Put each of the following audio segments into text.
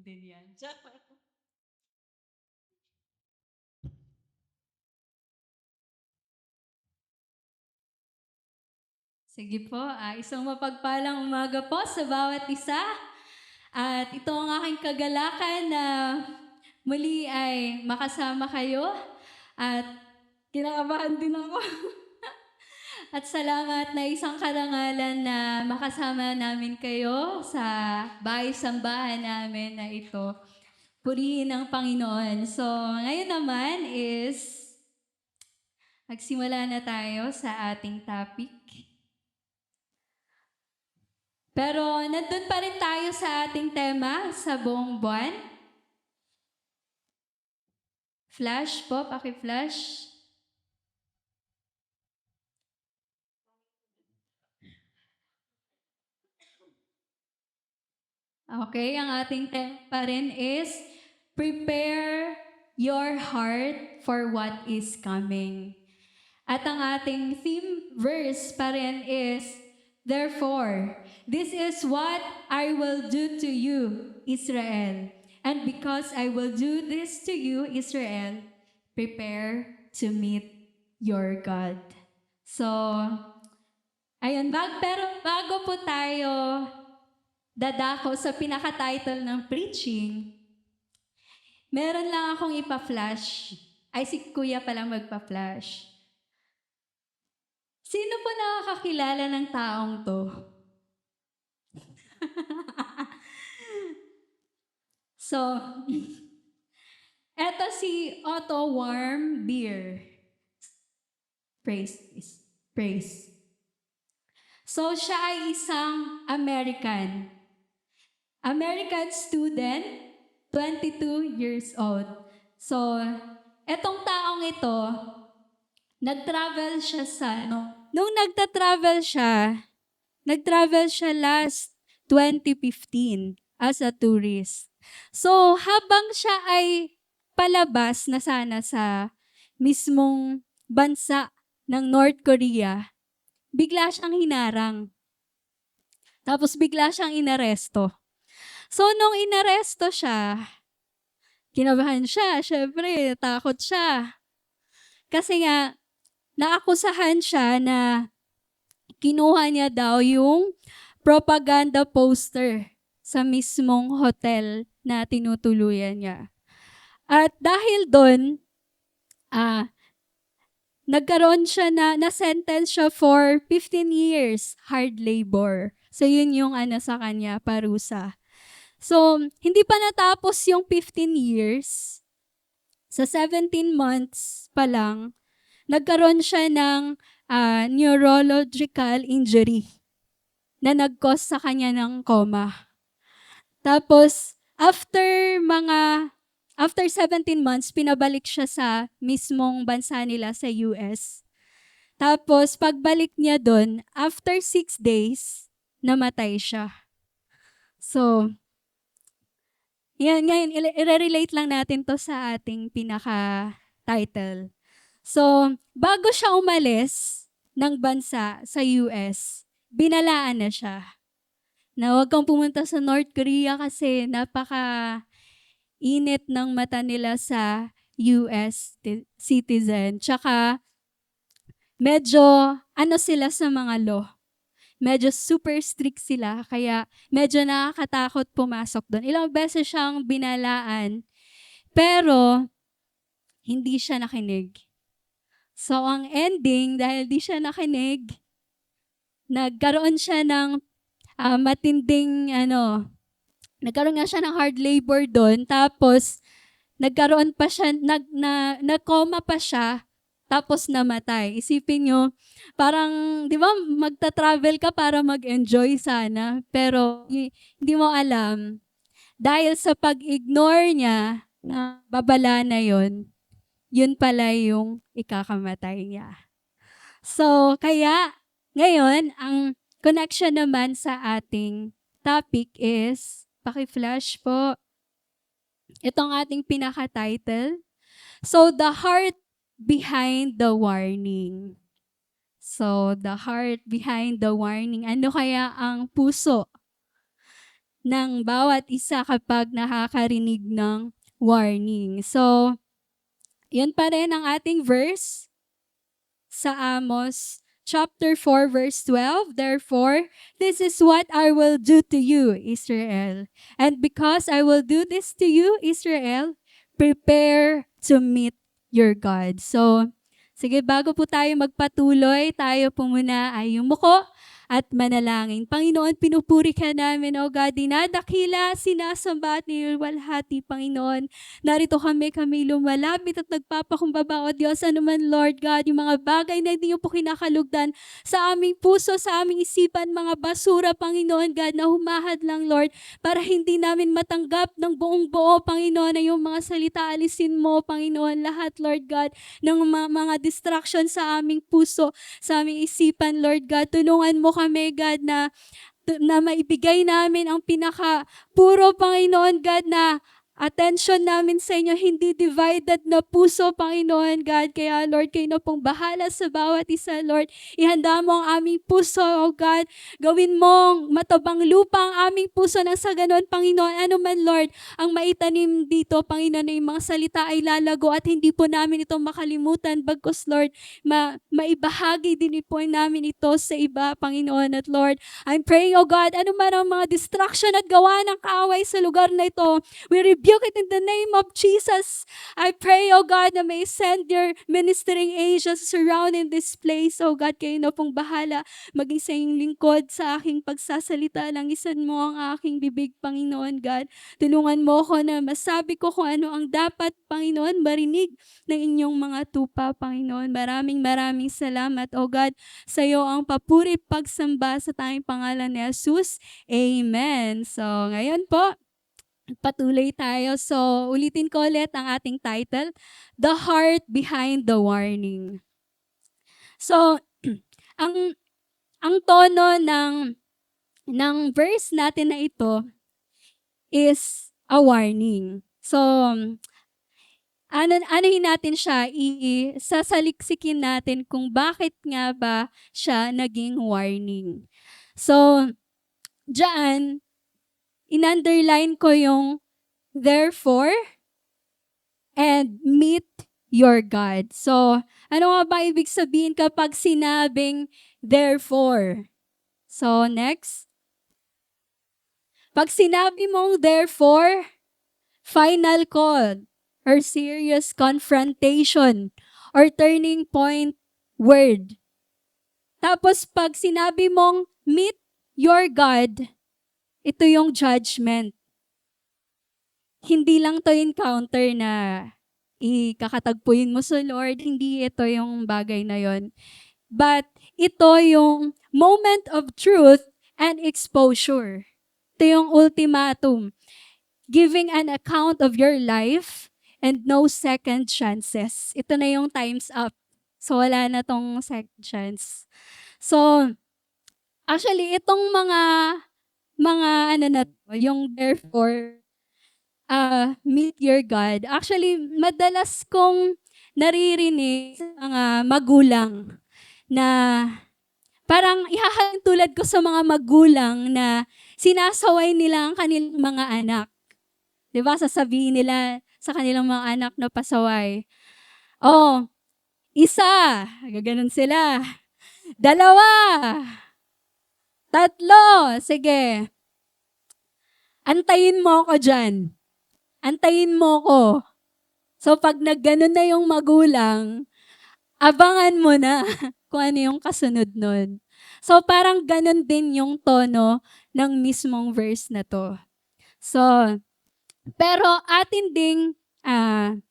din yan. Charot. Sige po, isang mapagpalang umaga po sa bawat isa. At ito ang aking kagalakan na muli ay makasama kayo. At kinakabahan din ako. At salamat na isang karangalan na makasama namin kayo sa bahay-sambahan namin na ito. Purihin ang Panginoon. So, ngayon naman is magsimula na tayo sa ating topic. Pero nandun pa rin tayo sa ating tema sa buong buwan. Flash po, paki-flash. Okay, ang ating tema pa rin is prepare your heart for what is coming. At ang ating theme verse pa rin is, therefore, this is what I will do to you, Israel. And because I will do this to you, Israel, prepare to meet your God. So, ayun, pero bago po tayo dadako sa pinaka-title ng preaching, meron lang akong ipa-flash. Ay, si Kuya palang magpa-flash. Sino po nakakakilala ng taong to? So, eto si Otto Warmbier. Praise. So, siya ay isang American student, 22 years old. So, etong taong ito, nag-travel siya nung nagta-travel siya last 2015 as a tourist. So, habang siya ay palabas na sana sa mismong bansa ng North Korea, bigla siyang hinarang. Tapos bigla siyang inaresto. So, nung inaresto siya, kinabahan siya, syempre, takot siya. Kasi nga, naakusahan siya na kinuha niya daw yung propaganda poster sa mismong hotel na tinutuluyan niya. At dahil doon, nagkaroon siya na-sentence siya for 15 years hard labor. So, yun yung sa kanya, parusa. So, hindi pa natapos yung 15 years. Sa 17 months pa lang, nagkaroon siya ng neurological injury na nag-cause sa kanya ng coma. Tapos, after 17 months, pinabalik siya sa mismong bansa nila sa US. Tapos, pagbalik niya doon, after 6 days, namatay siya. So, yan, ngayon, i-relate lang natin to sa ating pinaka-title. So, bago siya umalis ng bansa sa US, binalaan na siya na huwag kang pumunta sa North Korea kasi napaka-init ng mata nila sa US citizen. Tsaka, medyo sila sa mga law. Medyo super strict sila, kaya medyo nakakatakot pumasok doon. Ilang beses siyang binalaan, pero hindi siya nakinig. So, ang ending, dahil di siya nakinig, nagkaroon siya ng nagkaroon nga siya ng hard labor doon, tapos nagkaroon pa siya, nag-coma pa siya, tapos namatay. Isipin nyo, parang, di ba, magta-travel ka para mag-enjoy sana, pero hindi mo alam, dahil sa pag-ignore niya, na babala na yun pala yung ikakamatay niya. So, kaya, ngayon, ang connection naman sa ating topic is, paki-flash po, itong ating pinaka-title. So, the heart behind the warning. So, the heart behind the warning. Ano kaya ang puso ng bawat isa kapag nakakarinig ng warning. So, yun pa rin ang ating verse sa Amos chapter 4 verse 12. Therefore, this is what I will do to you, Israel. And because I will do this to you, Israel, prepare to meet your God. So, sige, bago po tayo magpatuloy, tayo po muna ay yumuko at manalangin. Panginoon, pinupuri ka namin, O God, dinadakila, sinasamba at nilwalhati, Panginoon. Narito kami lumalapit at nagpapakumbaba, O Diyos, anuman, Lord God, yung mga bagay na hindi niyo po kinakalugdan sa aming puso, sa aming isipan, mga basura, Panginoon God, na humahad lang, Lord, para hindi namin matanggap ng buong buo, Panginoon, na yung mga salita, alisin mo, Panginoon, lahat, Lord God, ng mga distraction sa aming puso, sa aming isipan, Lord God. Tulungan mo kami, God, na maibigay namin ang puro, Panginoon God, na attention namin sa inyo, hindi divided na puso, Panginoon God. Kaya, Lord, kayo na pong bahala sa bawat isa, Lord. Ihanda mo ang aming puso, O God. Gawin mong matabang lupa ang aming puso nang sa ganon, Panginoon. Ano man, Lord, ang maitanim dito, Panginoon, na yung mga salita ay lalago at hindi po namin ito makalimutan. Bagkus, Lord, maibahagi din po namin ito sa iba, Panginoon. At Lord, I'm praying, O God, ano man ang mga distraction at gawa ng kaaway sa lugar na ito, we rebuke it in the name of Jesus. I pray, O God, na may send your ministering angels surrounding this place. O God, kayo na pong bahala maging sa iyong lingkod sa aking pagsasalita. Langisan mo ang aking bibig, Panginoon God. Tulungan mo ako na masabi ko kung ano ang dapat, Panginoon, marinig ng inyong mga tupa, Panginoon. Maraming salamat, O God, sa iyo ang papuri pagsamba sa tanging pangalan ni Jesus. Amen. So, ngayon po, patuloy tayo. So, ulitin ko ulit ang ating title, The Heart Behind the Warning. So, ang tono ng verse natin na ito is a warning. So, anuhin natin siya, sasaliksikin natin kung bakit nga ba siya naging warning. So, diyan, in-underline ko yung therefore and meet your God. So, ano nga ba ibig sabihin kapag sinabing therefore? So, next. Pag sinabi mong therefore, final call or serious confrontation or turning point word. Tapos pag sinabi mong meet your God, ito yung judgment. Hindi lang to encounter na ikakatagpuin mo sa Lord, hindi ito yung bagay na yon. But ito yung moment of truth and exposure. Ito yung ultimatum. Giving an account of your life and no second chances. Ito na yung time's up. So wala na tong second chance. So, actually, itong mga ano na to, yung therefore, meet your God. Actually, madalas kong naririnig sa mga magulang na parang ihahalin tulad ko sa mga magulang na sinasaway nila ang kanilang mga anak. 'Di ba? Sasabihin nila sa kanilang mga anak na pasaway, "Oh, isa," gaganon sila. "Dalawa, tatlo, sige. Antayin mo ako dyan. Antayin mo ko." So pag nagganon na yung magulang, abangan mo na kung ano yung kasunod nun. So parang ganon din yung tono ng mismong verse na to. So, pero atin ding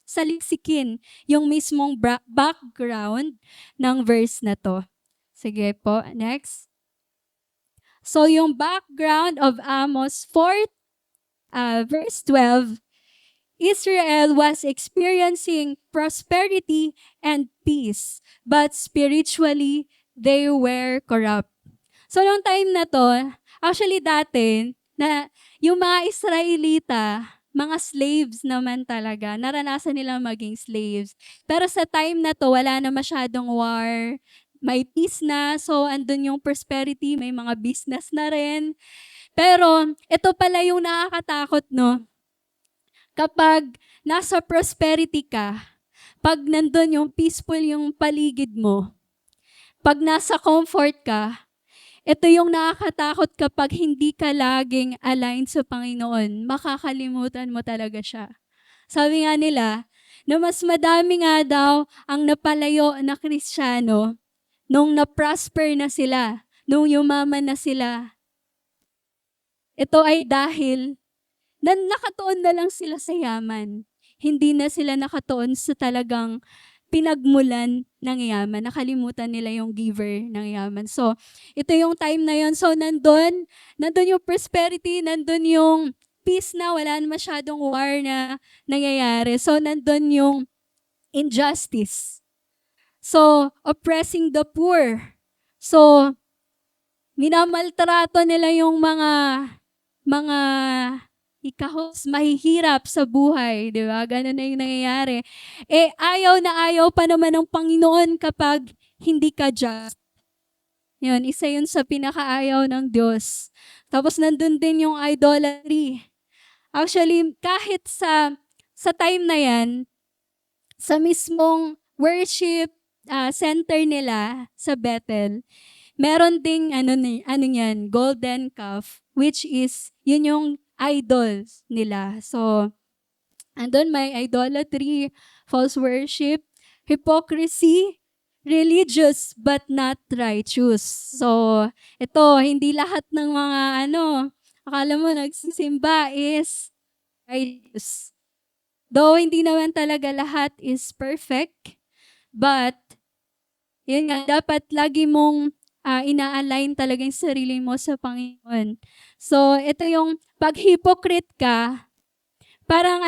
saliksikin yung mismong background ng verse na to. Sige po, next. So yung background of Amos 4, verse 12, Israel was experiencing prosperity and peace, but spiritually, they were corrupt. So, noong time na to, actually dati, na yung mga Israelita, mga slaves naman talaga, naranasan nilang maging slaves. Pero sa time na to, wala na masyadong war, may peace na, so andun yung prosperity, may mga business na rin. Pero ito pala yung nakakatakot, no? Kapag nasa prosperity ka, pag nandun yung peaceful yung paligid mo, pag nasa comfort ka, ito yung nakakatakot kapag hindi ka laging aligned sa Panginoon, makakalimutan mo talaga siya. Sabi nga nila, na mas madami nga daw ang napalayo na Kristiyano nung na-prosper na sila, nung yumaman na sila. Ito ay dahil na nakatuon na lang sila sa yaman. Hindi na sila nakatuon sa talagang pinagmulan ng yaman. Nakalimutan nila yung giver ng yaman. So, ito yung time na yon. So, nandun yung prosperity, nandun yung peace na, wala na masyadong war na nangyayari. So, nandun yung injustice. So, oppressing the poor. So, minamaltrato nila yung mga ikahos, mahihirap sa buhay, di ba? Ganun na yung nangyayari. Ayaw na ayaw pa naman ng Panginoon kapag hindi ka just. Yun, isa yun sa pinakaayaw ng Diyos. Tapos nandun din yung idolatry. Actually, kahit sa time na yan, sa mismong worship center nila sa Bethel, meron ding ano yan, golden calf, which is, yun yung idols nila. So, andun may idolatry, false worship, hypocrisy, religious but not righteous. So, ito, hindi lahat ng mga akala mo nagsisimba is righteous. Though hindi naman talaga lahat is perfect, but yun nga, dapat lagi mong ina-align talaga yung sarili mo sa Panginoon. So, ito yung pag hypocrite ka, parang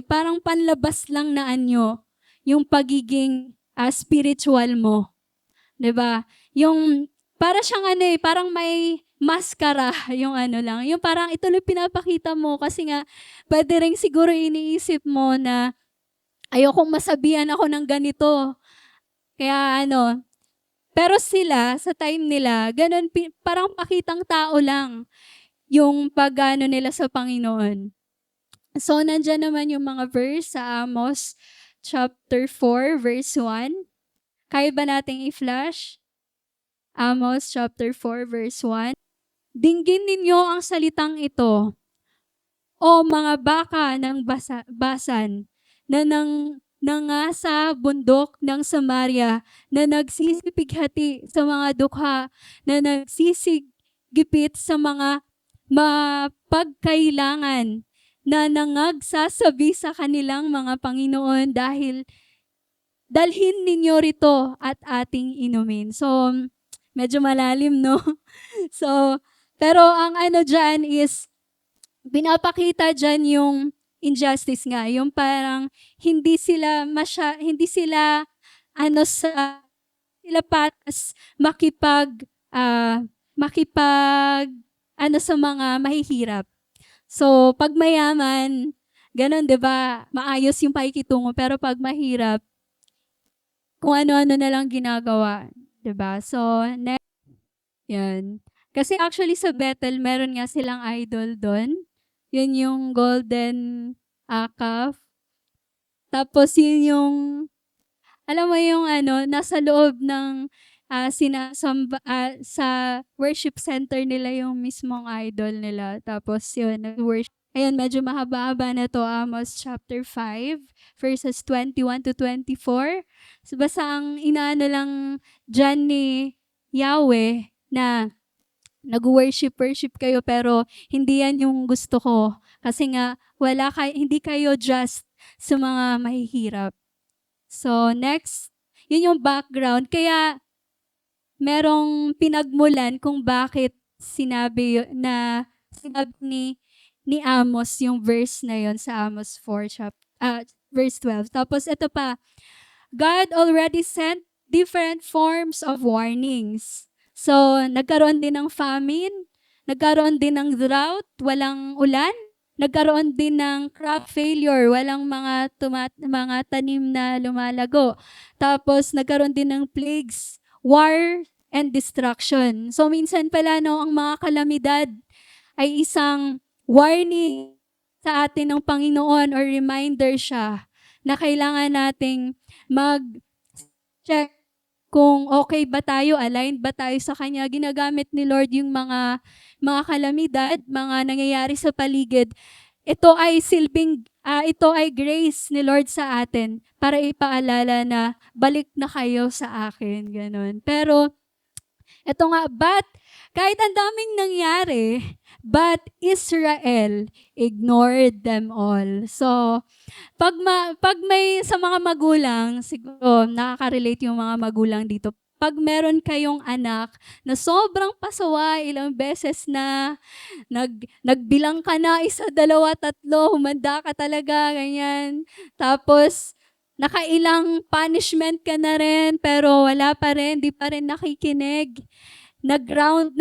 parang panlabas lang na anyo yung pagiging spiritual mo. 'Di ba? Yung para siyang parang may maskara yung lang. Yung parang ito lang pinapakita mo kasi nga pwede rin siguro iniisip mo na ayokong masabihan ako ng ganito. Kaya pero sila, sa time nila, ganun, parang pakitang tao lang yung pag nila sa Panginoon. So, nandyan naman yung mga verse sa Amos chapter 4, verse 1. Kaya ba nating i-flash? Amos chapter 4, verse 1. Dinggin ninyo ang salitang ito, o mga baka ng basan, na nangasa bundok ng Samaria, na nagsisipighati sa mga dukha, na nagsisigipit sa mga mapagkailangan, na nangagsasabi sa kanilang mga Panginoon dahil dalhin ninyo rito at ating inumin. So, medyo malalim, no? So, pero ang dyan is, pinapakita dyan yung injustice nga, yung parang hindi sila sila patas makipag sa mga mahihirap. So, pag mayaman, ganun, 'di ba? Maayos yung pakikitungo, pero pag mahirap, kung ano-ano na lang ginagawa, 'di ba? So, yan. Kasi actually sa Bethel, meron nga silang idol doon. Yun yung golden calf. Tapos yun yung, alam mo yung nasa loob ng sinasamba, sa worship center nila yung mismong idol nila. Tapos yun, nag-worship. Ayun, medyo mahaba-haba na to. Amos chapter 5, verses 21 to 24. So, basta ang inaano lang dyan ni Yahweh na nag-worship kayo pero hindi yan yung gusto ko. Kasi nga, hindi kayo just sa mga mahihirap. So, next, yun yung background. Kaya, merong pinagmulan kung bakit sinabi ni Amos yung verse na yon sa Amos 4, verse 12. Tapos ito pa, God already sent different forms of warnings. So, nagkaroon din ng famine, nagkaroon din ng drought, walang ulan, nagkaroon din ng crop failure, walang mga tanim na lumalago. Tapos, nagkaroon din ng plagues, war, and destruction. So, minsan pala, ang mga kalamidad ay isang warning sa atin ng Panginoon or reminder siya na kailangan nating mag-check kung okay ba tayo, aligned ba tayo sa Kanya. Ginagamit ni Lord yung mga kalamidad, mga nangyayari sa paligid. Ito ay grace ni Lord sa atin para ipaalala na balik na kayo sa akin, ganun. Pero ito nga, kahit ang daming nangyari, but Israel ignored them all. So, pag may sa mga magulang, siguro nakaka-relate yung mga magulang dito. Pag meron kayong anak na sobrang pasaway, ilang beses na nagbilang ka na, 1, 2, 3, humanda ka talaga, ganyan. Tapos, nakailang punishment ka na rin, pero wala pa rin, di pa rin nakikinig. Grounded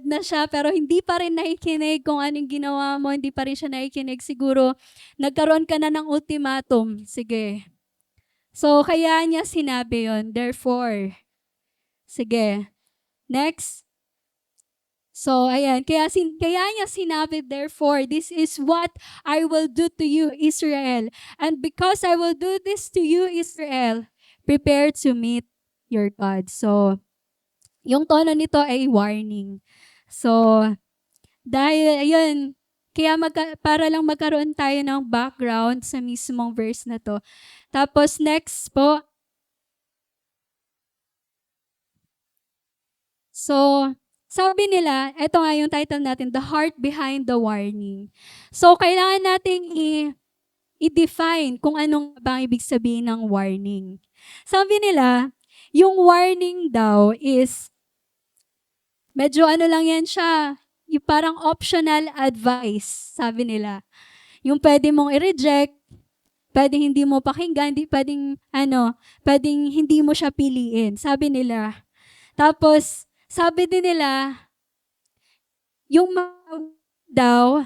na siya, pero hindi pa rin nakikinig kung anong ginawa mo, hindi pa rin siya nakikinig. Siguro, nagkaroon ka na ng ultimatum. Sige. So, kaya niya sinabi yon. Therefore, sige. Next. So, ayan. Kaya niya sinabi, therefore, this is what I will do to you, Israel. And because I will do this to you, Israel, prepare to meet your God. So, yung tono nito ay warning. So, dahil, ayun, para lang magkaroon tayo ng background sa mismong verse na to. Tapos, next po. So, sabi nila, ito nga yung title natin, The Heart Behind the Warning. So, kailangan nating i-define kung anong bang ibig sabihin ng warning. Sabi nila, yung warning daw is, medyo lang yan siya, yung parang optional advice, sabi nila. Yung pwede mong i-reject, pwedeng hindi mo pakinggan, pwedeng hindi mo siya piliin, sabi nila. Tapos, sabi din nila, yung daw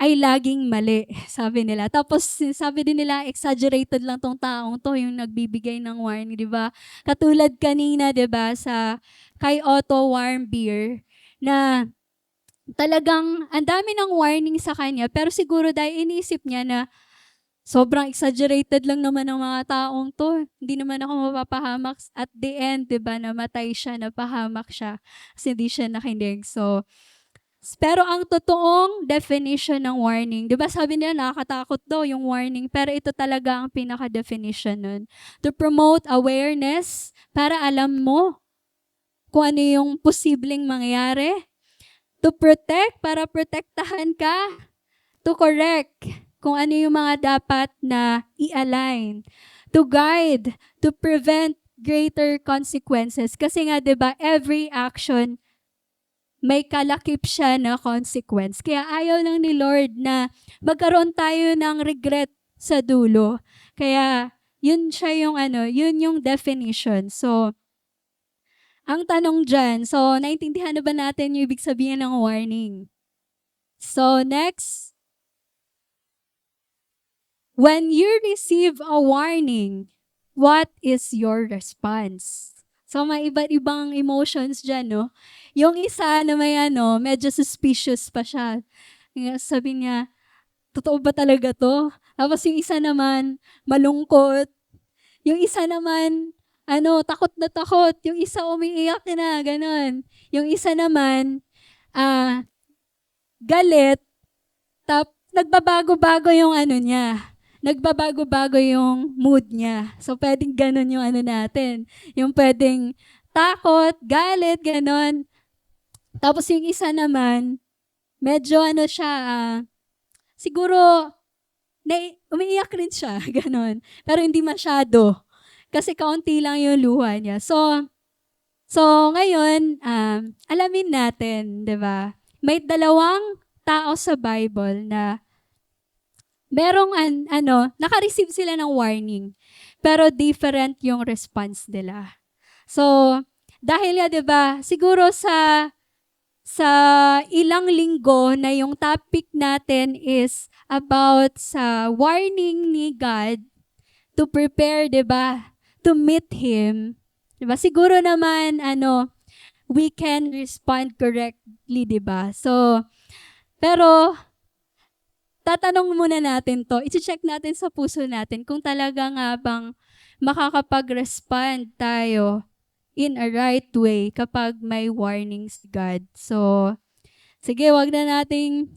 ay laging mali, sabi nila. Tapos, sabi din nila, exaggerated lang tong taong to, yung nagbibigay ng warning, di ba? Katulad kanina, di ba, kay Otto Warmbier, na talagang ang dami ng warning sa kanya, pero siguro dahil inisip niya na sobrang exaggerated lang naman ng mga taong to. Hindi naman ako mapapahamak. At the end, di ba, namatay siya, napahamak siya. Kasi hindi siya nakinig. So, pero ang totoong definition ng warning, di ba sabi nila nakakatakot daw yung warning, pero ito talaga ang pinaka-definition nun. To promote awareness, para alam mo kung ano yung posibleng mangyari. To protect, para protektahan ka. To correct, kung ano yung mga dapat na i-align. To guide, to prevent greater consequences. Kasi nga, di ba, every action, may kalakip siya na consequence. Kaya ayaw lang ni Lord na magkaroon tayo ng regret sa dulo. Kaya, yun yung definition. So, ang tanong dyan, so, naintindihan na ba natin yung ibig sabihin ng warning? So, next. When you receive a warning, what is your response? So, may iba't ibang emotions dyan, no? Yung isa na may medyo suspicious pa siya. Sabi niya, totoo ba talaga to? Tapos yung isa naman, malungkot. Yung isa naman, takot na takot. Yung isa umiiyak na, ganon. Yung isa naman, galit. Nagbabago-bago yung niya. Nagbabago-bago yung mood niya. So, pwedeng ganon yung natin. Yung pwedeng takot, galit, ganon. Tapos yung isa naman, medyo siya, siguro, umiiyak rin siya, ganon. Pero hindi masyado. Kasi kaunti lang yung luha niya. So ngayon, alamin natin, di ba? May dalawang tao sa Bible na merong naka-receive sila ng warning, pero different yung response nila. So, dahil 'di ba, siguro sa ilang linggo na yung topic natin is about sa warning ni God to prepare, 'di ba, to meet Him. 'Di ba? Siguro naman we can respond correctly, di ba? So, pero, tatanong muna natin to, i-check natin sa puso natin kung talaga nga bang makakapag-respond tayo in a right way kapag may warnings God. So, sige, wag na nating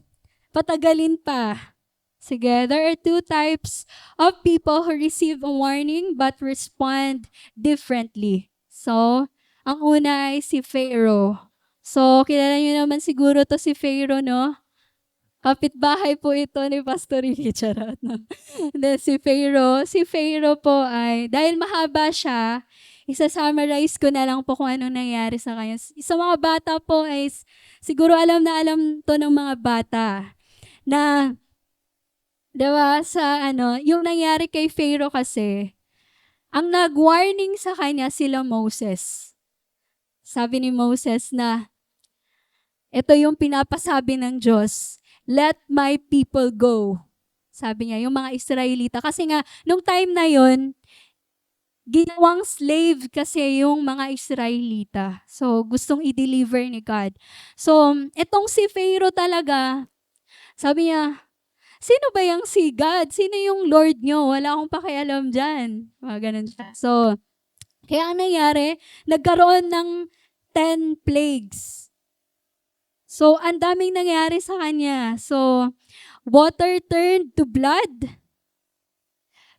patagalin pa. Sige, there are two types of people who receive a warning but respond differently. So, ang una ay si Pharaoh. So, kilala niyo naman siguro to si Pharaoh, no? Kapitbahay po ito ni Pastor Ricky, charot. No? Then si Pharaoh po ay, dahil mahaba siya, isa-summarize ko na lang po kung anong nangyari sa kanya. Sa mga bata po ay, siguro alam na alam to ng mga bata, na, diba, sa yung nangyari kay Pharaoh kasi, ang nag-warning sa kanya sila Moses. Sabi ni Moses na, ito yung pinapasabi ng Diyos, let my people go. Sabi niya, yung mga Israelita. Kasi nga, nung time na yon, ginawang slave kasi yung mga Israelita. So, gustong i-deliver ni God. So, itong si Pharaoh talaga, sabi niya, sino ba yung si God? Sino yung Lord nyo? Wala akong pakialam dyan. Mga ganun siya. So, kaya ang nangyari, nagkaroon ng 10 plagues. So, ang daming nangyari sa kanya. So, water turned to blood.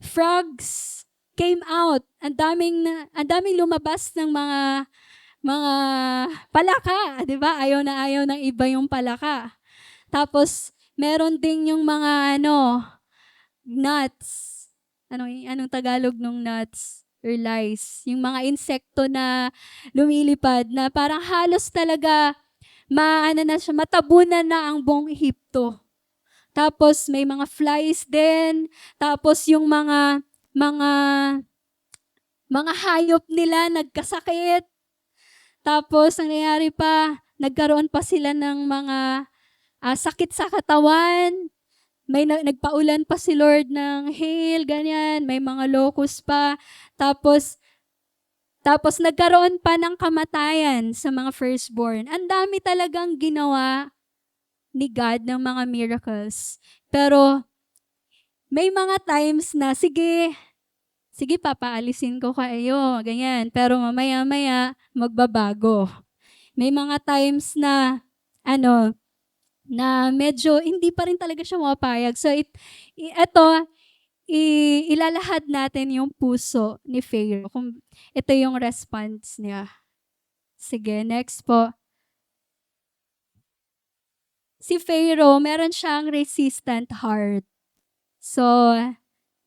Frogs came out. Ang daming lumabas ng mga palaka, 'di ba? Ayaw na ayaw ng iba yung palaka. Tapos meron ding yung mga nuts. Anong Tagalog nung nuts or lice? Yung mga insekto na lumilipad na parang halos talaga matabunan na ang buong Ehipto. Tapos may mga flies din, tapos yung mga hayop nila nagkasakit. Tapos ang nangyari pa, nagkaroon pa sila ng mga sakit sa katawan. May nagpaulan pa si Lord ng hail, ganyan, may mga locust pa. Tapos nagkaroon pa ng kamatayan sa mga firstborn. Ang dami talagang ginawa ni God ng mga miracles. Pero may mga times na, sige papaalisin ko kayo, ganyan. Pero mamaya-maya, magbabago. May mga times na, na medyo hindi pa rin talaga siya mapapayag. So, ilalahad natin yung puso ni Pharaoh kung ito yung response niya. Sige, next po. Si Pharaoh, meron siyang resistant heart. So,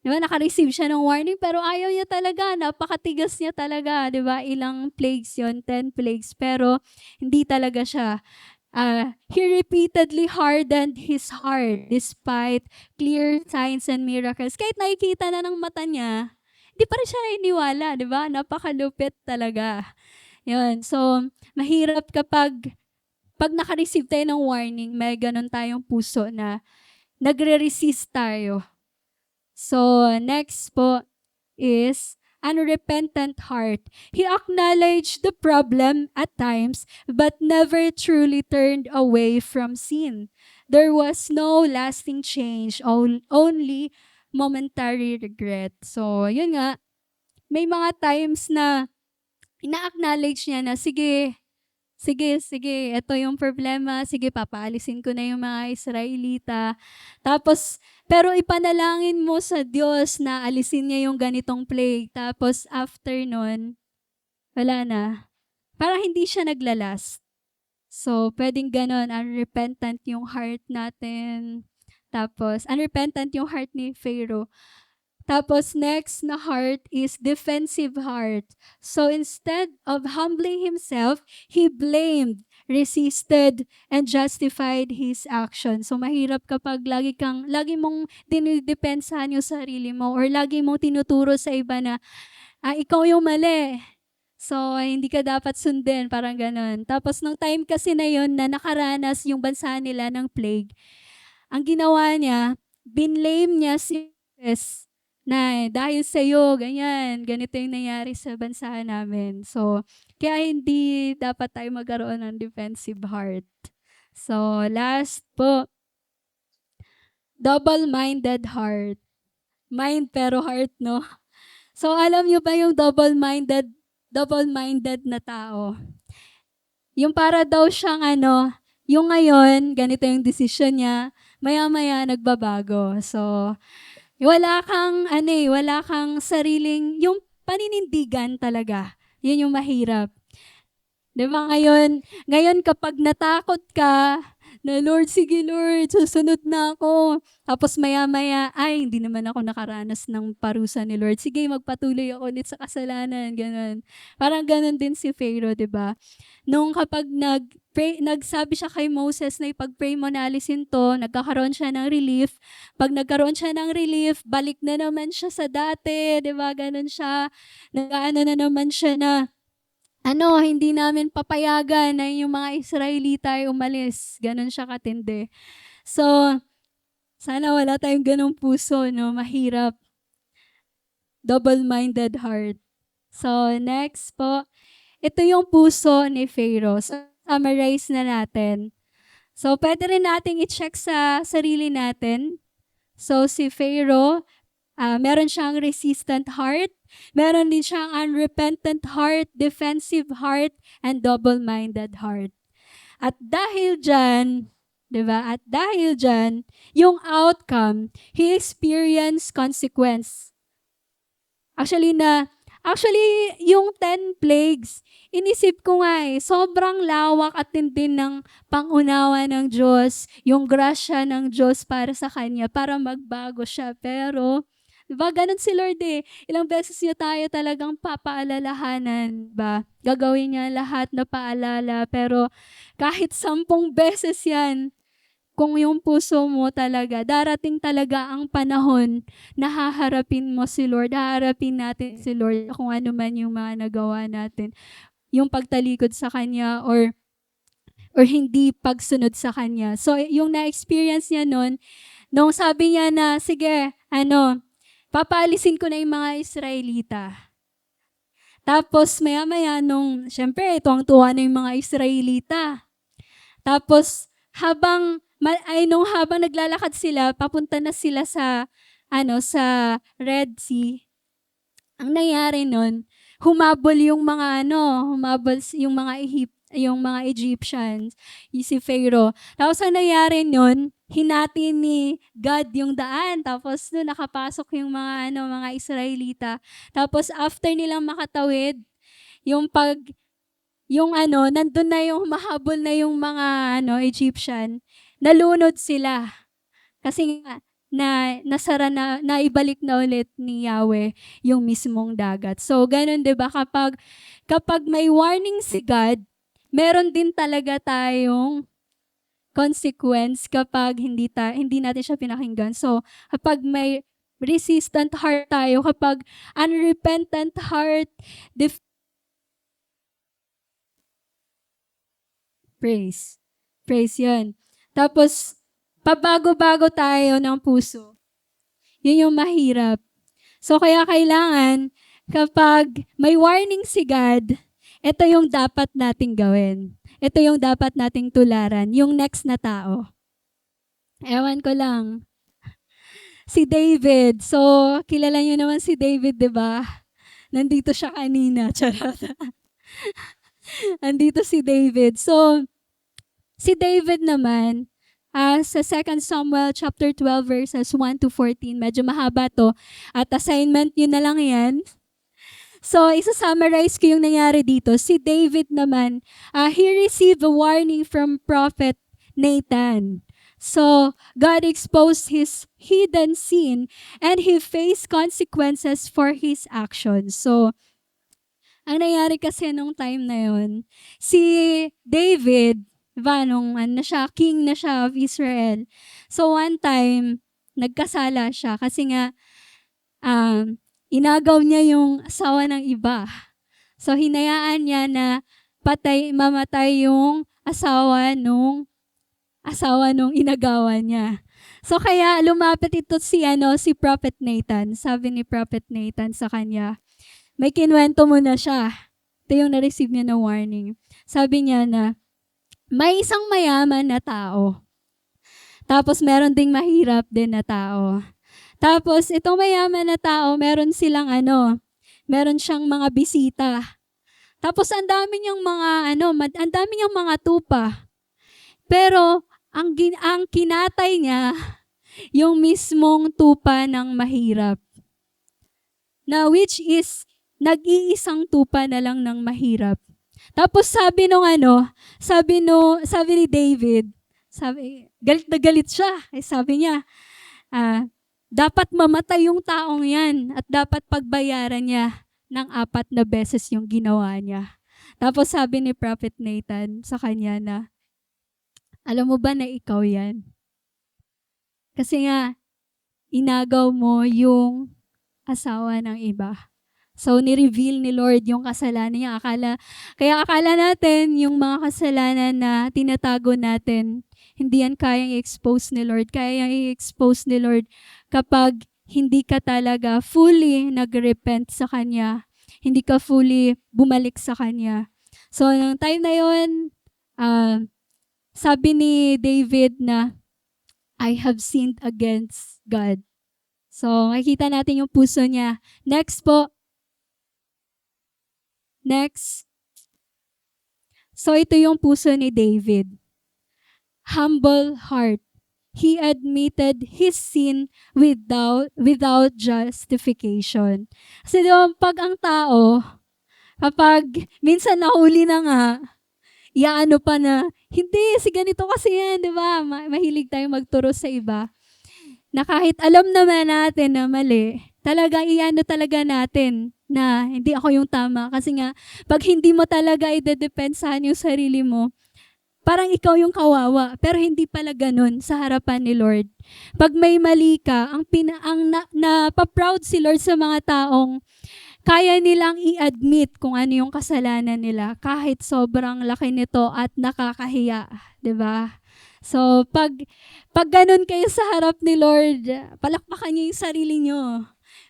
di ba, naka-receive siya ng warning, pero ayaw niya talaga, napakatigas niya talaga, di ba? Ilang plagues yon, 10 plagues, pero hindi talaga siya. He repeatedly hardened his heart despite clear signs and miracles. Kahit nakikita na ng mata niya, hindi pa rin siya iniwala, di ba? Napakalupit talaga. Yun. So, mahirap kapag naka-receive tayo ng warning, may ganun tayong puso na nagre-resist tayo. So, next po is unrepentant heart. He acknowledged the problem at times, but never truly turned away from sin. There was no lasting change, only momentary regret. So, yun nga, may mga times na ina-acknowledge niya na, sige, ito yung problema, sige, papaalisin ko na yung mga Israelita. Tapos, pero ipanalangin mo sa Diyos na alisin niya yung ganitong plague. Tapos, after nun, wala na. Parang hindi siya naglalast. So, pwedeng ganon, unrepentant yung heart natin. Tapos, unrepentant yung heart ni Pharaoh. Tapos next na heart is defensive heart. So instead of humbling himself, he blamed, resisted, and justified his action. So mahirap kapag lagi mong dinidepensahan yung sarili mo or lagi mong tinuturo sa iba na ikaw yung mali. So hindi ka dapat sundin, parang ganon. Tapos nung time kasi na yon na nakaranas yung bansa nila ng plague, ang ginawa niya, binlame niya si Moses na dahil sa'yo, ganyan, ganito yung nangyari sa bansa namin. So, kaya hindi dapat tayo magkaroon ng defensive heart. So, last po, double-minded heart. Mind pero heart, no? So, alam niyo ba yung double-minded na tao? Yung para daw siyang yung ngayon, ganito yung desisyon niya, maya-maya nagbabago. So, wala kang sariling, yung paninindigan talaga. Yun yung mahirap. 'Di ba ngayon kapag natakot ka, na Lord, sige Lord, susunod na ako. Tapos maya-maya, ay, hindi naman ako nakaranas ng parusa ni Lord. Sige, magpatuloy ako ulit sa kasalanan, ganun. Parang ganun din si Pharaoh, 'di ba? Nung kapag nagsabi siya kay Moses na ipag-pray mo na alisin to, nagkakaroon siya ng relief. Pag nagkaroon siya ng relief, balik na naman siya sa dati, 'di ba? Ganun siya. Nag-aano na naman siya na hindi namin papayagan na yung mga Israelita ay umalis. Ganon siya katindi. So, sana wala tayong ganong puso, no? Mahirap. Double-minded heart. So, next po. Ito yung puso ni Pharaoh. So, summarize na natin. So, pwede rin nating i-check sa sarili natin. So, si Pharaoh, meron siyang resistant heart, meron din siyang unrepentant heart, defensive heart, and double-minded heart. At dahil dyan, di ba? At dahil dyan, yung outcome, he experienced consequence. Actually, yung 10 plagues, inisip ko nga sobrang lawak at tindi ng pangunawa ng Diyos, yung grasya ng Diyos para sa kanya, para magbago siya. Pero, diba, ganun si Lord Ilang beses niya tayo talagang papaalalahanan, ba? Gagawin niya lahat na paalala, pero kahit 10 beses yan, kung yung puso mo talaga, darating talaga ang panahon na haharapin mo si Lord, haharapin natin si Lord kung ano man yung mga nagawa natin. Yung pagtalikod sa Kanya or hindi pagsunod sa Kanya. So, yung na-experience niya nung sabi niya na, sige, papaalisin ko na yung mga Israelita. Tapos, maya-maya, syempre, tuwang-tuwa na yung mga Israelita. Tapos, habang naglalakad sila, papunta na sila sa Red Sea. Ang nangyari humabol yung mga yung mga Egyptians, si Pharaoh. Tapos ang nangyari hinati ni God yung daan. Tapos nakapasok yung mga Israelita. Tapos after nilang makatawid, nandun na yung mahabol na yung mga Egyptian, nalunod sila. Kasi nga, naibalik na ulit ni Yahweh yung mismong dagat. So, ganun, di ba? Kapag may warning si God, meron din talaga tayong consequence kapag hindi natin siya pinakinggan. So, kapag may resistant heart tayo, kapag unrepentant heart, praise. Praise yun. Tapos, pabago-bago tayo ng puso. Yun yung mahirap. So, kaya kailangan, kapag may warning si God, ito yung dapat nating gawin. Ito yung dapat nating tularan. Yung next na tao. Ewan ko lang. Si David. So, kilala niyo naman si David, di ba? Nandito siya kanina. Charot. Andito si David. So, si David naman, sa 2 Samuel chapter 12 verses 1 to 14, medyo mahaba to. At assignment nyo na lang yan. So, isa-summarize ko yung nangyari dito. Si David naman, he received a warning from Prophet Nathan. So, God exposed his hidden sin and he faced consequences for his actions. So, ang nangyari kasi nung time na yon, si David, diba, king na siya of Israel. So, one time, nagkasala siya kasi nga, inagaw niya yung asawa ng iba. So, hinayaan niya na mamatay yung asawa nung inagawa niya. So kaya lumapit ito si Prophet Nathan. Sabi ni Prophet Nathan sa kanya, may kinuwento mo na siya. Ito yung na-receive niya na warning. Sabi niya na, may isang mayaman na tao. Tapos meron ding mahirap din na tao. Tapos itong mayaman na tao, meron siyang mga bisita. Tapos ang dami niyang mga tupa. Pero ang kinatay niya yung mismong tupa ng mahirap. Na which is nag-iisang tupa na lang ng mahirap. Tapos sabi ni David, galit na galit siya. Sabi niya, dapat mamatay yung taong yan at dapat pagbayaran niya ng 4 na beses yung ginawa niya. Tapos sabi ni Prophet Nathan sa kanya na, alam mo ba na ikaw yan? Kasi nga, inagaw mo yung asawa ng iba. So, ni-reveal ni Lord yung kasalanan niya. Kaya akala natin yung mga kasalanan na tinatago natin, hindi yan kayang i-expose ni Lord. Kaya i-expose ni Lord kapag hindi ka talaga fully nag-repent sa Kanya. Hindi ka fully bumalik sa Kanya. So, yung time na yun, sabi ni David na, I have sinned against God. So, makikita natin yung puso niya. Next po. Next. So, ito yung puso ni David. Humble heart. He admitted his sin without justification. Kasi diba, pag ang tao, kapag minsan nahuli na nga, iaano pa na, hindi, si ganito kasi yan, di ba? Mahilig tayong magturo sa iba. Na kahit alam naman natin na mali, talaga iano talaga natin na hindi ako yung tama. Kasi nga, pag hindi mo talaga idedepensahan yung sarili mo, parang ikaw yung kawawa. Pero hindi pala ganun sa harapan ni Lord. Pag may mali ka, napaproud si Lord sa mga taong kaya nilang i-admit kung ano yung kasalanan nila kahit sobrang laki nito at nakakahiya. 'Di ba? So, pag ganun kayo sa harap ni Lord, palakpakan niyo yung sarili niyo.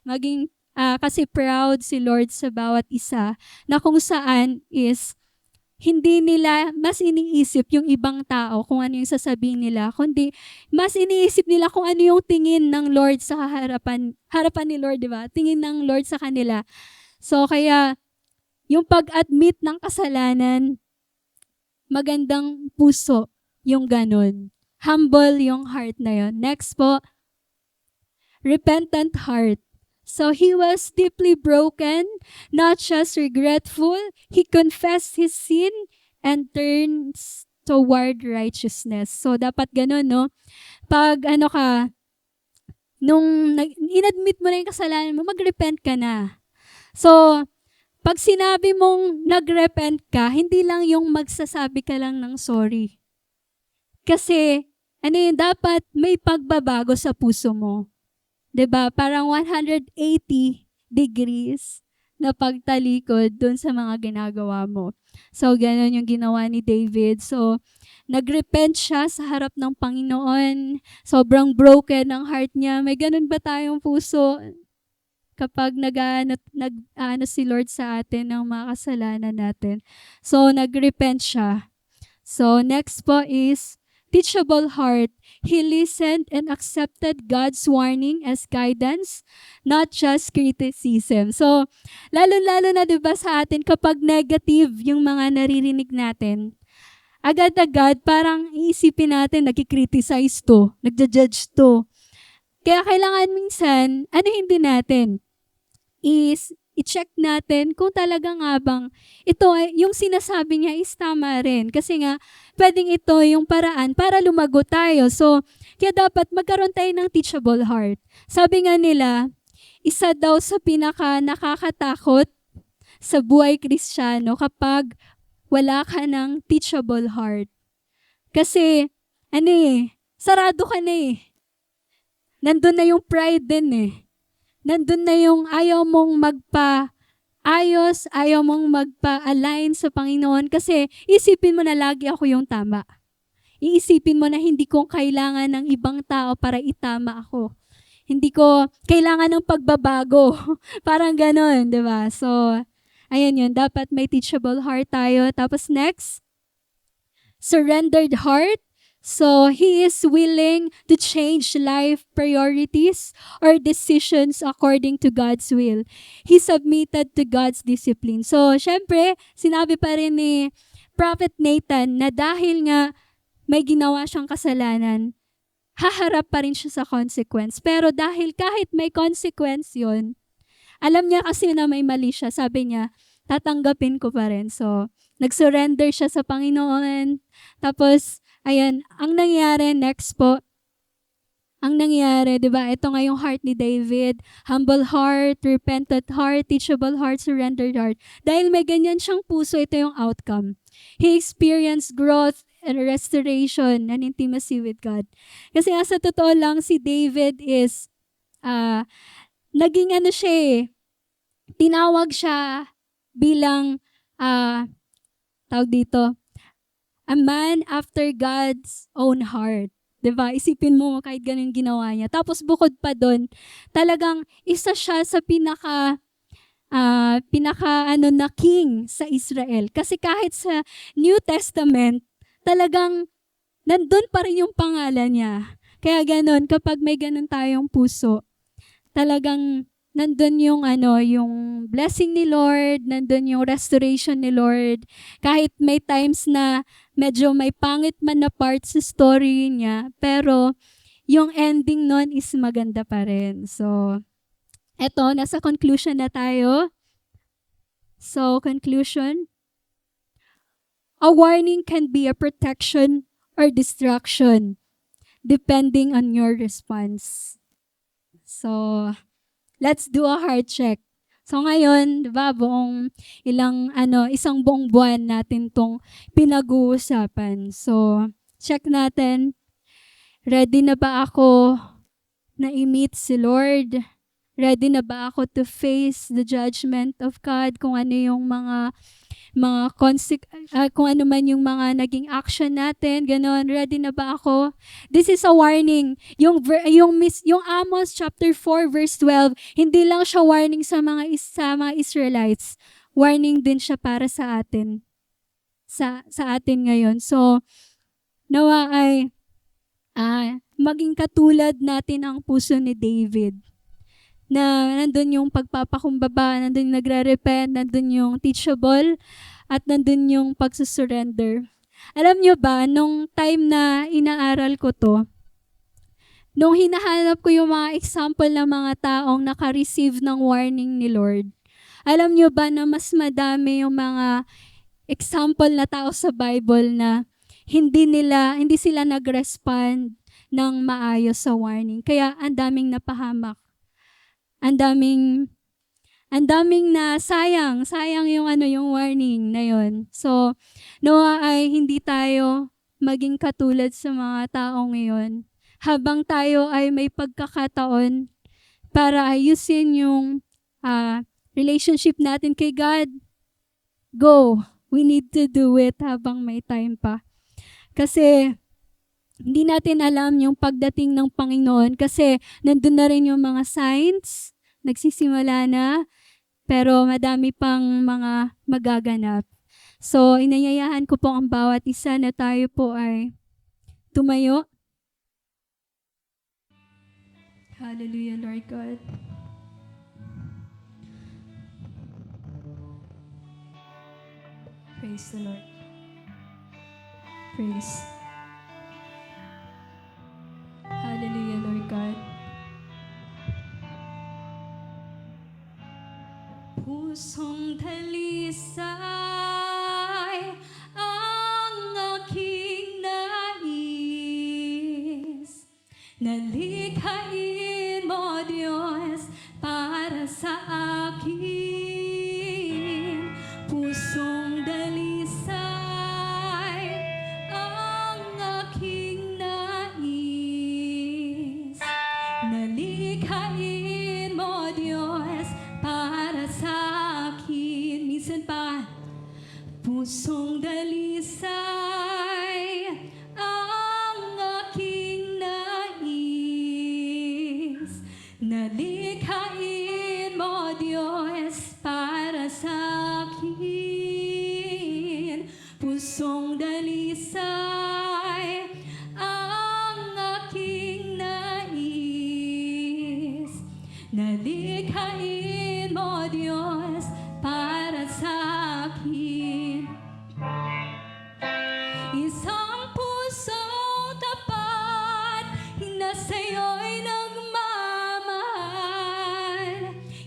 Maging, kasi proud si Lord sa bawat isa na kung saan is hindi nila mas iniisip yung ibang tao kung ano yung sasabihin nila, kundi mas iniisip nila kung ano yung tingin ng Lord sa harapan ni Lord, di ba? Tingin ng Lord sa kanila. So, kaya yung pag-admit ng kasalanan, magandang puso yung ganun. Humble yung heart na yun. Next po, repentant heart. So he was deeply broken, not just regretful. He confessed his sin and turns toward righteousness. So dapat ganun, no? Pag inadmit mo na yung kasalanan mo, mag-repent ka na. So, pag sinabi mong nag-repent ka, hindi lang yung magsasabi ka lang ng sorry. Kasi, dapat may pagbabago sa puso mo. 'Di ba? Parang 180 degrees na pagtalikod dun sa mga ginagawa mo. So, ganun yung ginawa ni David. So, nag-repent siya sa harap ng Panginoon. Sobrang broken ang heart niya. May ganun ba tayong puso kapag nag-ano si Lord sa atin ng mga kasalanan natin? So, nag-repent siya. So, next po is teachable heart. He listened and accepted God's warning as guidance, not just criticism. So, lalo-lalo na 'di ba sa atin kapag negative yung mga naririnig natin, agad-agad parang iisipin natin nagki-criticize to, nagja-judge to. Kaya kailangan minsan, hindi natin is i-check natin kung talaga nga bang ito yung sinasabi niya is tama rin. Kasi nga, pwedeng ito yung paraan para lumago tayo. So, kaya dapat magkaroon tayo ng teachable heart. Sabi nga nila, isa daw sa pinaka nakakatakot sa buhay Kristiyano kapag wala ka ng teachable heart. Kasi, sarado ka na eh. Nandun na yung pride din eh. Nandun na yung ayaw mong magpa-ayos, ayaw mong magpa-align sa Panginoon kasi isipin mo na lagi ako yung tama. iisipin mo na hindi ko kailangan ng ibang tao para itama ako. Hindi ko kailangan ng pagbabago. Parang ganon, di ba? So, ayan yun. Dapat may teachable heart tayo. Tapos next, surrendered heart. So, he is willing to change life priorities or decisions according to God's will. He submitted to God's discipline. So, syempre, sinabi pa rin ni Prophet Nathan na dahil nga may ginawa siyang kasalanan, haharap pa rin siya sa consequence. Pero dahil kahit may consequence yun, alam niya kasi na may mali siya. Sabi niya, tatanggapin ko pa rin. So, nag-surrender siya sa Panginoon. Tapos, ayan, ang nangyari next po, ang nangyari, di ba, ito nga yung heart ni David, humble heart, repentant heart, teachable heart, surrendered heart. Dahil may ganyan siyang puso, ito yung outcome. He experienced growth and restoration and intimacy with God. Kasi nga sa totoo lang, si David is, naging ano siya eh, tinawag siya bilang, tawag dito, a man after God's own heart. Diba? Isipin mo kahit ganun ginawa niya. Tapos bukod pa doon, talagang isa siya sa pinaka na king sa Israel. Kasi kahit sa New Testament, talagang nandun pa rin yung pangalan niya. Kaya ganun, kapag may ganun tayong puso, talagang nandun yung yung blessing ni Lord, nandun yung restoration ni Lord. Kahit may times na medyo may pangit man na part sa story niya, pero yung ending nun is maganda pa rin. So, eto, nasa conclusion na tayo. So, conclusion. A warning can be a protection or distraction depending on your response. So, let's do a heart check. So ngayon, 'di ba, isang buong buwan natin tong pinag-uusapan. So, check natin. Ready na ba ako na i-meet si Lord? Ready na ba ako to face the judgment of God? Kung ano yung kung ano man yung mga naging action natin, ganon. Ready na ba ako? This is a warning. Yung Amos chapter 4 verse 12, hindi lang siya warning sa mga Israelites. Warning din siya para sa atin. Sa atin ngayon. So, nawa ay maging katulad natin ang puso ni David. Na nandun yung pagpapakumbaba, nandun yung nagre-repent, nandun yung teachable, at nandun yung pagsusurrender. Alam nyo ba, nung time na inaaral ko to, nung hinahanap ko yung mga example ng mga taong naka-receive ng warning ni Lord, alam nyo ba na mas madami yung mga example na tao sa Bible na hindi sila nag-respond ng maayos sa warning. Kaya ang daming napahamak. Ang daming na sayang yung yung warning na yon. So, nawa ay hindi tayo maging katulad sa mga tao ngayon. Habang tayo ay may pagkakataon para ayusin yung relationship natin kay God, go. We need to do it habang may time pa. Kasi hindi natin alam yung pagdating ng Panginoon kasi nandun na rin yung mga signs, nagsisimula na, pero madami pang mga magaganap. So, inayayahan ko po ang bawat isa na tayo po ay tumayo. Hallelujah, Lord God. Praise the Lord. Praise. Hallelujah, Lord God. Pusong dalisay ang aking nais. Nalikhain mo, Diyos, para sa akin. Pusong dalisay ang aking nais. Nalikhain mo, Diyos, para sa akin. Minsan pa, Nalikhain mo, Diyos, para sa akin. Pusong dalisay ang aking nais. Nalikhain mo, Diyos, para sa akin. Isang pusong tapat na sa'yo'y nagmamahal.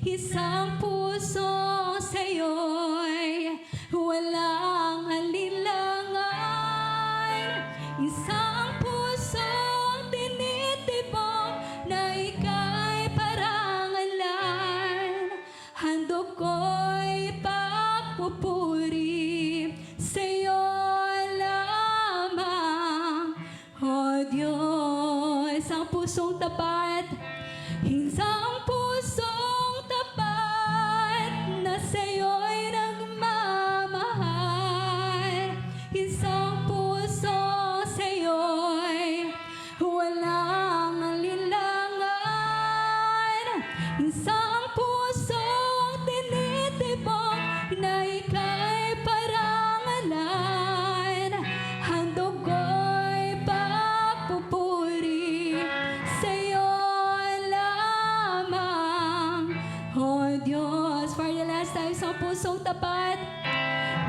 Isang puso sa'yo'y walang alinlangan. Isang pusong tinitibok na ika'y parangalan. Handog ko'y papupuri sa'yo lamang, O Diyos. Ang pusong tapat, isang pusong tapat na sa'yo'y nagmamahal. Isang puso sa'yo'y walang alinlangan. Isang pusong tinitibok na ika'y parangalan. Handog ko'y papupuri sa'yo lamang, O Diyos. For the last time, isang pusong tapat.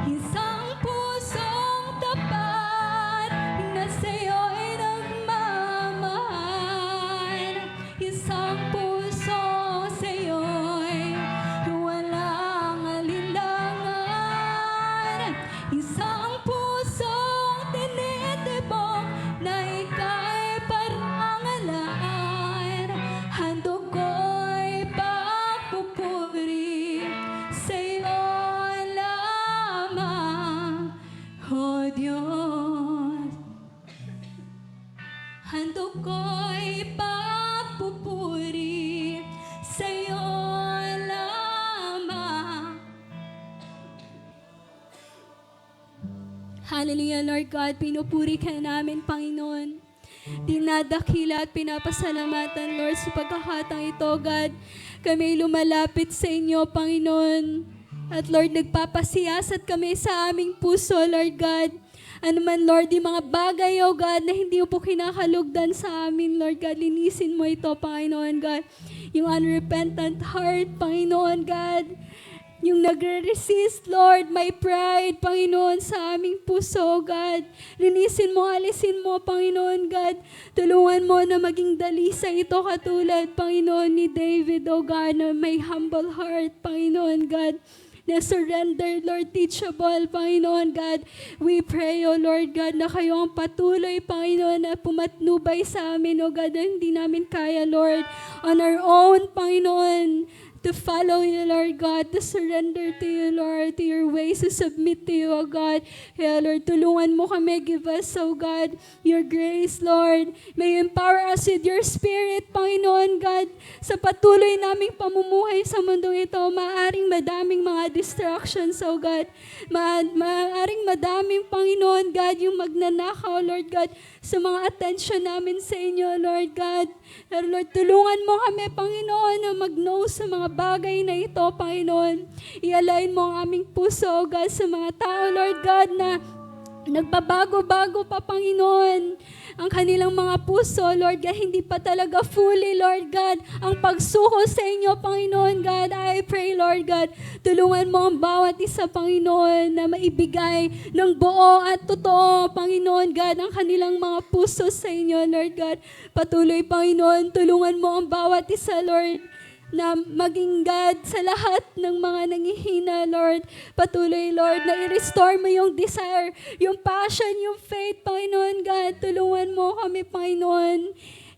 Isang pusong tapat na sa'yo'y nagmamahal. Isang puso sa'yo'y walang alinlangan. Isang pusong tinitibok na ika'y parangalan. Handog ko'y papupuri sa'yo lamang, O Diyos. Handog ko'y papupuri sa'yo lamang. Hallelujah, Lord God. Pinupuri ka namin, Panginoon. Dinadakila at pinapasalamatan, Lord, sa pagkakataong ito, God. Kami lumalapit sa inyo, Panginoon. At Lord, nagpapasiyasat kami sa aming puso, Lord God. Ano man, Lord, yung mga bagay, O God, na hindi mo po kinakalugdan sa amin, Lord God. Linisin mo ito, Panginoon God. Yung unrepentant heart, Panginoon God. Yung nagre-resist, Lord, my pride, Panginoon, sa aming puso, God. Linisin mo, alisin mo, Panginoon, God. Tulungan mo na maging dalisay ito katulad, Panginoon, ni David, O God, na may humble heart, Panginoon, God. Na surrender, Lord, teachable, Panginoon God. We pray, O Lord God, na kayo ang patuloy, Panginoon, na pumatnubay sa amin, O God, na hindi namin kaya, Lord, on our own, Panginoon, to follow you, Lord God, to surrender to you, Lord, to your ways, to submit to you, O God. Kaya, Lord, tulungan mo kami, give us, O God, your grace, Lord. May you empower us with your spirit, Panginoon God, sa patuloy naming pamumuhay sa mundong ito. Maaring madaming mga distractions, O God. Maaring madaming, Panginoon God, yung magnanakaw, Lord God, sa mga attention namin sa inyo, Lord God. Pero Lord, tulungan mo kami, Panginoon, na mag-know sa mga bagay na ito, Panginoon. I-align mo ang aming puso, O God, sa mga tao, Lord God, na nagbabago-bago pa, Panginoon, ang kanilang mga puso, Lord God, hindi pa talaga fully, Lord God, ang pagsuko sa inyo, Panginoon God. I pray, Lord God, tulungan mo ang bawat isa, Panginoon, na maibigay ng buo at totoo, Panginoon God, ang kanilang mga puso sa inyo, Lord God. Patuloy, Panginoon, tulungan mo ang bawat isa, Lord, na maging God sa lahat ng mga nangihina, Lord. Patuloy, Lord, na i-restore mo yung desire, yung passion, yung faith, Panginoon God. Tulungan mo kami, Panginoon.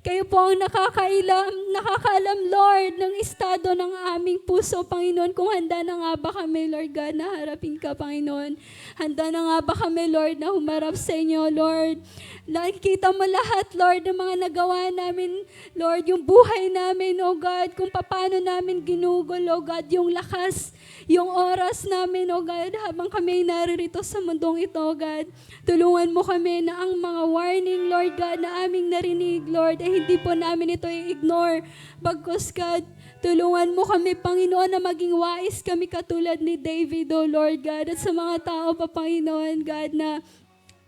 Kayo po ang nakakaalam, Lord, ng estado ng aming puso, Panginoon. Kung handa na nga ba kami, Lord God, na harapin ka, Panginoon. Handa na nga ba kami, Lord, na humarap sa inyo, Lord. Nakikita mo lahat, Lord, ng mga nagawa namin, Lord, yung buhay namin, O God, kung paano namin ginugol, O God, yung lakas, yung oras namin, O God, habang kami naririto sa mundong ito, O God. Tulungan mo kami na ang mga warning, Lord God, na aming narinig, Lord, ay hindi po namin ito i-ignore. Bagkus, God, Tulungan mo kami, Panginoon, na maging wais kami katulad ni David, O Lord God, at sa mga tao pa, Panginoon God, na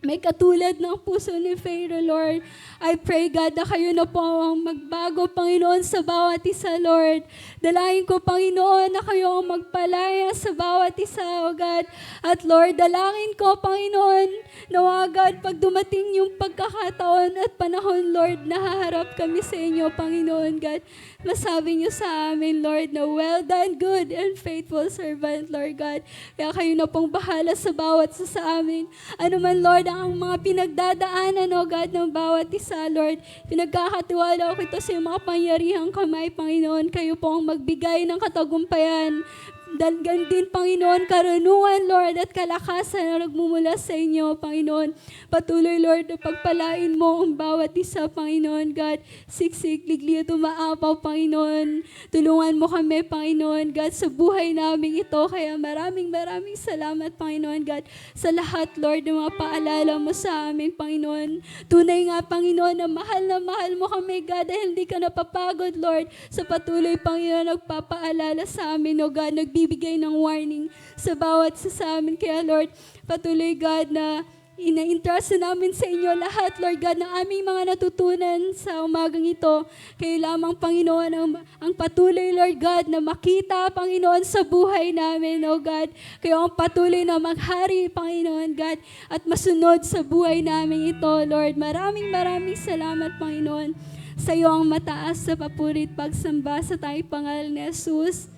may katulad ng puso ni Pharaoh, Lord. I pray, God, na kayo na po ang magbago, Panginoon, sa bawat isa, Lord. Dalangin ko, Panginoon, na kayo ang magpalaya sa bawat isa, O God. At Lord, dalangin ko, Panginoon, na God, pag dumating yung pagkakataon at panahon, Lord, nahaharap kami sa inyo, Panginoon, God. Masabi niyo sa amin, Lord, na well done, good and faithful servant, Lord God. Kaya kayo na pong bahala sa bawat isa sa amin. Ano man, Lord, ang mga pinagdadaanan, O God, ng bawat isa, Lord. Pinagkakatiwala ko ito sa iyong makapangyarihang kamay, Panginoon. Kayo po ang magbigay ng katagumpayan. Dalgan din, Panginoon, karunungan, Lord, at kalakasan na nagmumula sa inyo, Panginoon. Patuloy, Lord, na pagpalain mo ang bawat isa, Panginoon, God. Siksik, ligli at umaapaw, Panginoon. Tulungan mo kami, Panginoon, God, sa buhay namin ito. Kaya maraming salamat, Panginoon, God, sa lahat, Lord, ng mga paalala mo sa amin, Panginoon. Tunay nga, Panginoon, na mahal mo kami, God, dahil hindi ka napapagod, Lord, sa patuloy, Panginoon, nagpapaalala sa amin, O God, nagbibigay ng warning sa bawat isa sa amin. Kaya, Lord, patuloy, God, na ina-entrust namin sa inyo lahat, Lord God, ng aming mga natutunan sa umagang ito. Kayo lamang, Panginoon, ang patuloy, Lord God, na makita, Panginoon, sa buhay namin, O God. Kayo ang patuloy na maghari, Panginoon, God, at masunod sa buhay namin ito, Lord. Maraming salamat, Panginoon. Sa iyo ang mataas sa papurit pagsamba sa tayong pangalan ni Jesus.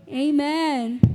Amen.